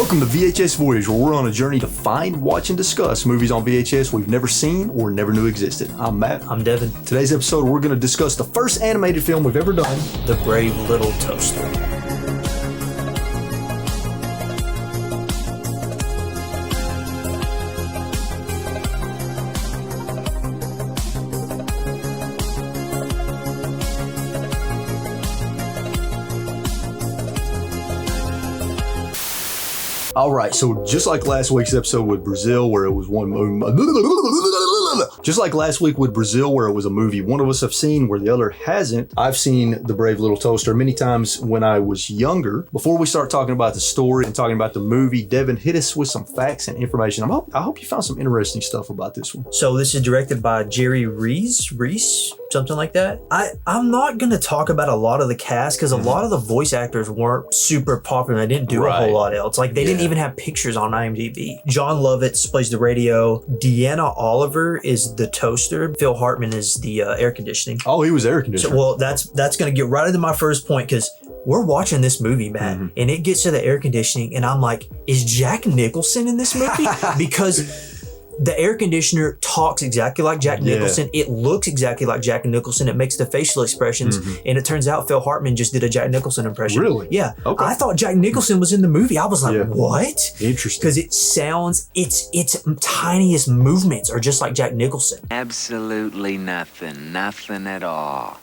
Welcome to VHS Voyage, where we're on a journey to find, watch, and discuss movies on VHS we've never seen or never knew existed. I'm Matt. I'm Devin. Today's episode, we're going to discuss the first animated film we've ever done, The Brave Little Toaster. All right, so just like last week's episode with Brazil, where it was just like last week with Brazil, where it was a movie one of us have seen where the other hasn't, I've seen The Brave Little Toaster many times when I was younger. Before we start talking about the story and talking about the movie, Devin, hit us with some facts and information. I hope you found some interesting stuff about this one. So this is directed by Jerry Reese, something like that. I'm not going to talk about a lot of the cast because a lot of the voice actors weren't super popular. They didn't do a whole lot else. Like they didn't even have pictures on IMDb. John Lovitz plays the radio. Deanna Oliver is the toaster. Phil Hartman is the air conditioning. Oh, he was air conditioner. So, well, that's going to get right into my first point because we're watching this movie, man, and it gets to the air conditioning, and I'm like, is Jack Nicholson in this movie? Because the air conditioner talks exactly like Jack Nicholson. It looks exactly like Jack Nicholson. It makes the facial expressions. And it turns out Phil Hartman just did a Jack Nicholson impression. Really? Yeah. Okay. I thought Jack Nicholson was in the movie. I was like, what? Interesting. Because it sounds, its tiniest movements are just like Jack Nicholson. Absolutely nothing at all.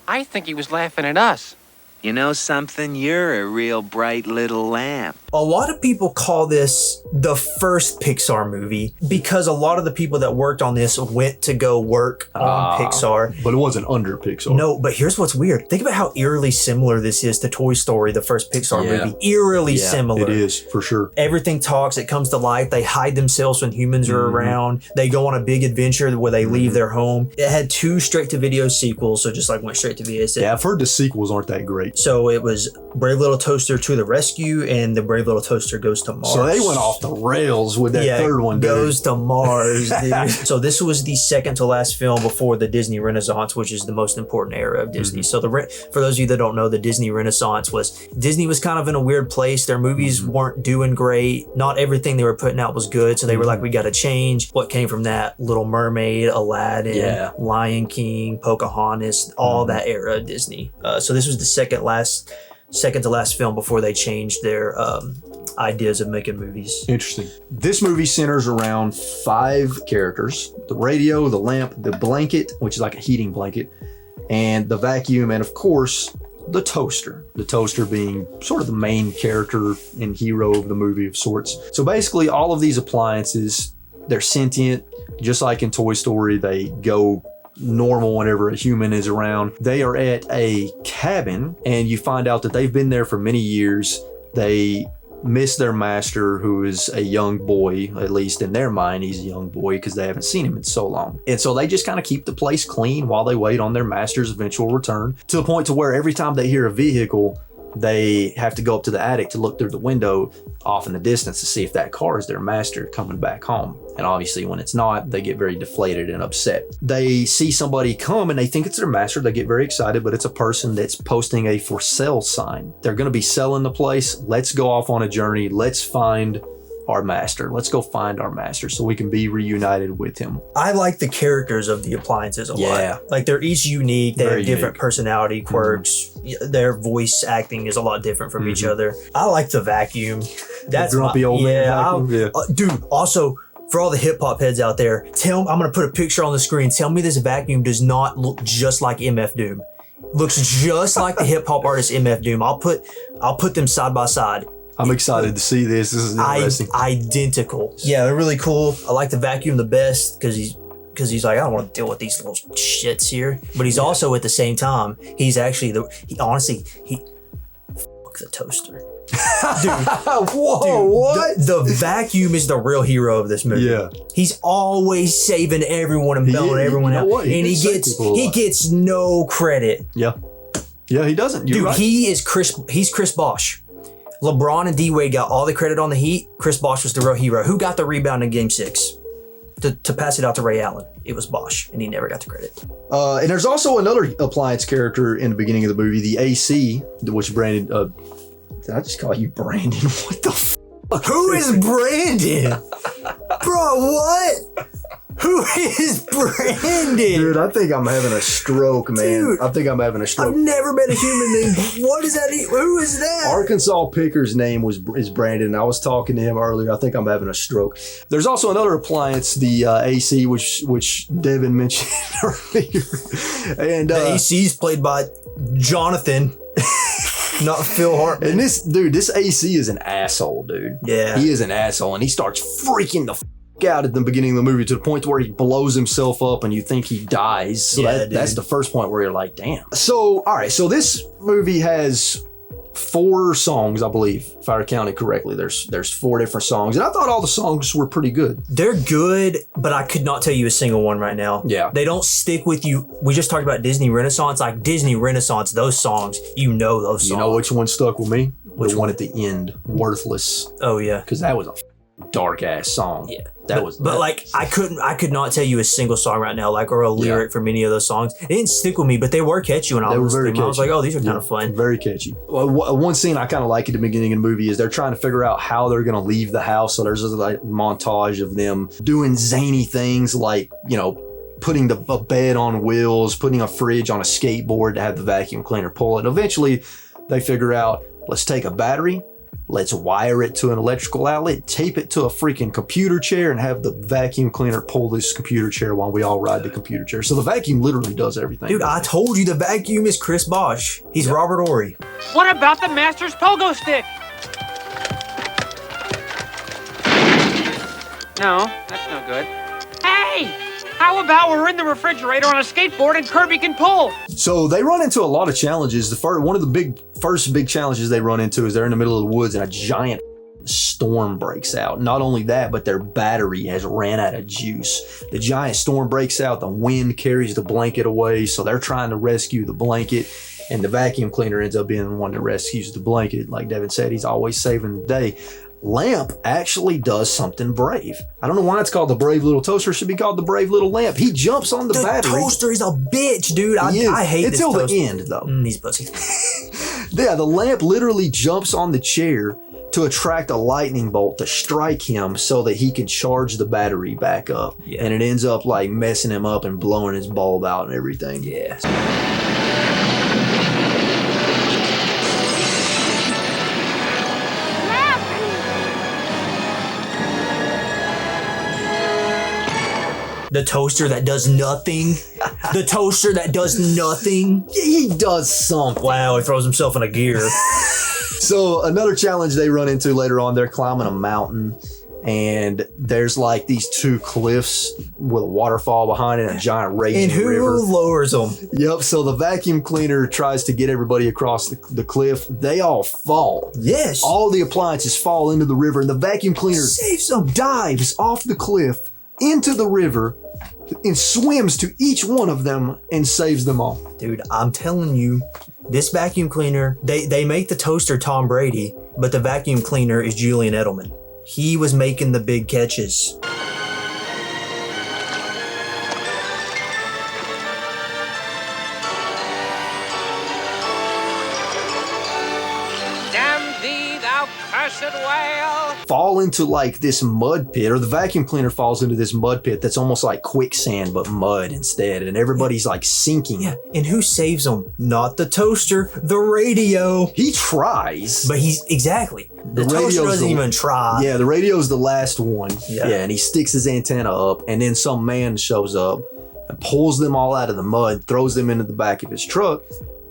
I think he was laughing at us. You know something? You're a real bright little lamp. A lot of people call this the first Pixar movie because a lot of the people that worked on this went to go work on Pixar. But it wasn't under Pixar. No, but here's what's weird. Think about how eerily similar this is to Toy Story, the first Pixar movie. Eerily similar. It is, for sure. Everything talks, it comes to life. They hide themselves when humans are around. They go on a big adventure where they leave their home. It had 2 straight-to-video sequels, so just like went straight to VHS. Yeah, I've heard the sequels aren't that great. So it was Brave Little Toaster to the Rescue and The Brave Little Toaster Goes to Mars. So they went off the rails with that third one, dude. Goes to Mars, dude. So this was the second to last film before the Disney Renaissance, which is the most important era of Disney. So for those of you that don't know, the Disney Renaissance Disney was kind of in a weird place. Their movies weren't doing great. Not everything they were putting out was good. So they were like, we got to change. What came from that? Little Mermaid, Aladdin, Lion King, Pocahontas, all that era of Disney. So this was the second to last film before they changed their ideas of making movies. Interesting. This movie centers around 5 characters: the radio, the lamp, the blanket, which is like a heating blanket, and the vacuum, and of course the toaster. The toaster being sort of the main character and hero of the movie of sorts. So basically all of these appliances, they're sentient. Just like in Toy Story, they go normal whenever a human is around. They are at a cabin and you find out that they've been there for many years. They miss their master, who is a young boy. At least in their mind, he's a young boy because they haven't seen him in so long. And so they just kind of keep the place clean while they wait on their master's eventual return, to the point to where every time they hear a vehicle, they have to go up to the attic to look through the window off in the distance to see if that car is their master coming back home. And obviously when it's not, they get very deflated and upset. They see somebody come and they think it's their master. They get very excited, but it's a person that's posting a for sale sign. They're going to be selling the place. Let's go off on a journey. Let's find our master. Let's go find our master so we can be reunited with him. I like the characters of the appliances a lot. Like they're each unique. They have different personality quirks. Their voice acting is a lot different from each other. I like the vacuum. That's the grumpy old man vacuum. Dude, also for all the hip hop heads out there, I'm going to put a picture on the screen. Tell me this vacuum does not look just like MF Doom. Looks just like the hip hop artist MF Doom. I'll put them side by side. I'm excited to see this. This is interesting. Identical. Yeah, they're really cool. I like the vacuum the best because he's like, I don't want to deal with these little shits here. But he's also at the same time, he's actually fuck the toaster. Dude, what? The vacuum is the real hero of this movie. Yeah. He's always saving everyone and bailing everyone out. And he gets no credit. Yeah. Yeah, he doesn't. You're right. He's Chris Bosh. LeBron and D-Wade got all the credit on the Heat. Chris Bosh was the real hero. Who got the rebound in Game 6 to pass it out to Ray Allen? It was Bosh, and he never got the credit. And there's also another appliance character in the beginning of the movie, the AC, which Brandon... did I just call you Brandon? What the f***? Who is Brandon? Bro, what? Who is Brandon? Dude, I think I'm having a stroke, man. Dude, I think I'm having a stroke. I've never met a human named. What is that? Who is that? Arkansas Picker's name is Brandon. I was talking to him earlier. I think I'm having a stroke. There's also another appliance, the AC, which Devin mentioned earlier. And The AC's played by Jonathan, not Phil Hartman. and this AC is an asshole, dude. Yeah. He is an asshole, and he starts freaking the out at the beginning of the movie to the point where he blows himself up and you think he dies. So that's the first point where you're like, damn. So, all right. So this movie has 4 songs, I believe, if I counted correctly. There's 4 different songs, and I thought all the songs were pretty good. They're good, but I could not tell you a single one right now. Yeah. They don't stick with you. We just talked about Disney Renaissance. Like Disney Renaissance, those songs, those songs. You know which one stuck with me? Which the one at the end, Worthless, Oh, yeah. because that was a dark ass song. Yeah. But like I could not tell you a single song right now, like, or a lyric from any of those songs. It didn't stick with me, but they were catchy when I was listening. I was like, oh, these are kind of fun. Very catchy. Well, one scene I kind of like at the beginning of the movie is they're trying to figure out how they're going to leave the house. So there's this like montage of them doing zany things like, putting a bed on wheels, putting a fridge on a skateboard to have the vacuum cleaner pull it. Eventually, they figure out, let's take a battery, let's wire it to an electrical outlet, tape it to a freaking computer chair, and have the vacuum cleaner pull this computer chair while we all ride the computer chair. So the vacuum literally does everything. Dude, I told you the vacuum is Chris Bosch. He's Robert Ory. What about the master's pogo stick? No, that's no good. Hey! How about we're in the refrigerator on a skateboard and Kirby can pull? So they run into a lot of challenges. One of the first big challenges they run into is they're in the middle of the woods and a giant storm breaks out. Not only that, but their battery has ran out of juice. The giant storm breaks out, the wind carries the blanket away, so they're trying to rescue the blanket, and the vacuum cleaner ends up being the one that rescues the blanket. Like Devin said, he's always saving the day. Lamp actually does something brave. I don't know why it's called the brave little toaster. It should be called the brave little lamp. He jumps on the battery. The toaster is a bitch, dude. I hate this until the toaster. end, though. He's pussy. Yeah, the lamp literally jumps on the chair to attract a lightning bolt to strike him so that he can charge the battery back up. Yeah. And it ends up like messing him up and blowing his bulb out and everything. Yeah. The toaster that does nothing. The toaster that does nothing. He does something. Wow, he throws himself in a gear. So another challenge they run into later on, they're climbing a mountain, and there's like these 2 cliffs with a waterfall behind it and a giant raging And who river. lowers them? Yep, so the vacuum cleaner tries to get everybody across the cliff. They all fall. Yes. All the appliances fall into the river, and the vacuum cleaner Saves them. dives off the cliff into the river and swims to each one of them and saves them all. Dude, I'm telling you, this vacuum cleaner, they make the toaster Tom Brady, but the vacuum cleaner is Julian Edelman. He was making the big catches. Damn thee, thou cursed whale! Fall into like this mud pit, or the vacuum cleaner falls into this mud pit that's almost like quicksand but mud instead, and everybody's like sinking. Yeah, and who saves them? Not the toaster, the radio. He tries. But he's exactly. The toaster radio's doesn't the- even try. Yeah, the radio's the last one. Yeah. And he sticks his antenna up, and then some man shows up and pulls them all out of the mud, throws them into the back of his truck,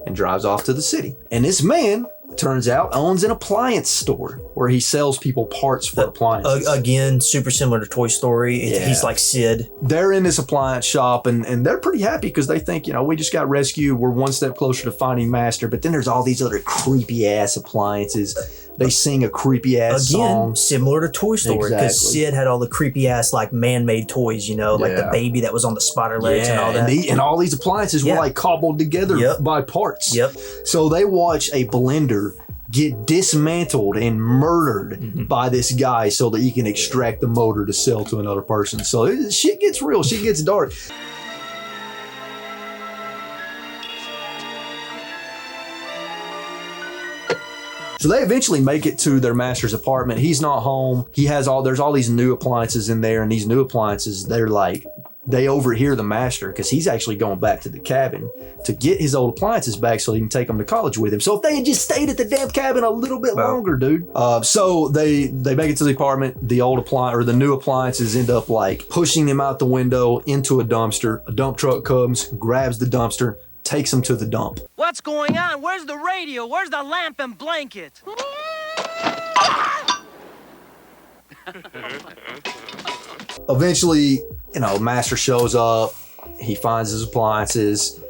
and drives off to the city. And this man, turns out, owns an appliance store where he sells people parts for appliances. Again, super similar to Toy Story. Yeah. He's like Sid. They're in this appliance shop, and they're pretty happy because they think, we just got rescued. We're one step closer to finding Master. But then there's all these other creepy ass appliances. They sing a creepy ass Again, song. similar to Toy Story, because Exactly. Sid had all the creepy ass like man-made toys, like the Yeah. baby that was on the spider legs and all that. And all these appliances were Yeah. like cobbled together Yep. by parts. Yep. So they watch a blender get dismantled and murdered by this guy so that he can extract the motor to sell to another person. So shit gets real. Shit gets dark. So they eventually make it to their master's apartment. He's not home. There's all these new appliances in there, and these new appliances, they overhear the master because he's actually going back to the cabin to get his old appliances back so he can take them to college with him. So if they had just stayed at the damn cabin a little bit longer, dude. So they make it to the apartment. The new appliances end up like pushing them out the window into a dumpster. A dump truck comes, grabs the dumpster, takes them to the dump. What's going on? Where's the radio? Where's the lamp and blanket? Eventually, master shows up. He finds his appliances.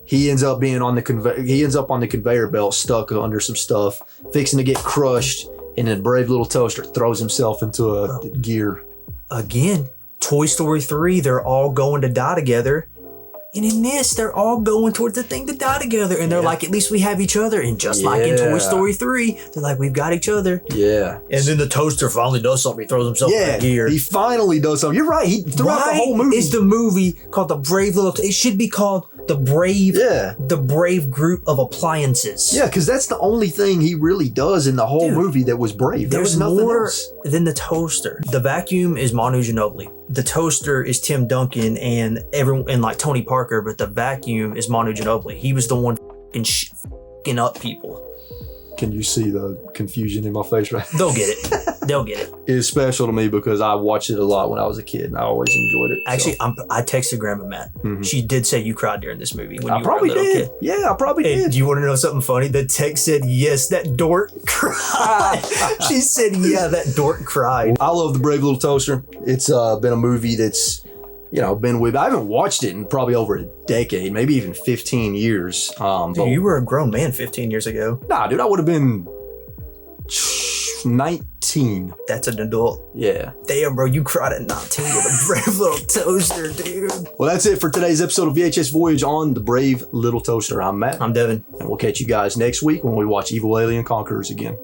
He ends up on the conveyor belt, stuck under some stuff, fixing to get crushed. And then brave little toaster throws himself into a gear. Again, Toy Story 3, they're all going to die together. And in this, they're all going towards the thing to die together. And they're like, at least we have each other. And just like in Toy Story 3, they're like, we've got each other. Yeah. And then the toaster finally does something. He throws himself in a gear. He finally does something. You're right. Throughout the whole movie. Is the movie called The Brave Little... It should be called The Brave Group of Appliances. Yeah, because that's the only thing he really does in the whole movie that was brave. There was nothing else. Than the toaster. The vacuum is Manu Ginobili. The toaster is Tim Duncan and everyone, and like Tony Parker, but the vacuum is Manu Ginobili. He was the one f***ing up people. Can you see the confusion in my face right now? They'll get it. They'll get it. It's special to me because I watched it a lot when I was a kid and I always enjoyed it. Actually, I texted Grandma Matt. Mm-hmm. She did say you cried during this movie when you were a little kid. Yeah, I probably did. Do you want to know something funny? The text said, yes, that dork cried. She said, yeah, that dork cried. I love The Brave Little Toaster. It's been a movie that's, been with. I haven't watched it in probably over a decade, maybe even 15 years. Dude, you were a grown man 15 years ago. Nah, dude, I would have been 19. That's an adult. Yeah. Damn, bro, you cried at 19 with a Brave Little Toaster, dude. Well, that's it for today's episode of VHS Voyage on The Brave Little Toaster. I'm Matt. I'm Devin. And we'll catch you guys next week when we watch Evil Alien Conquerors again.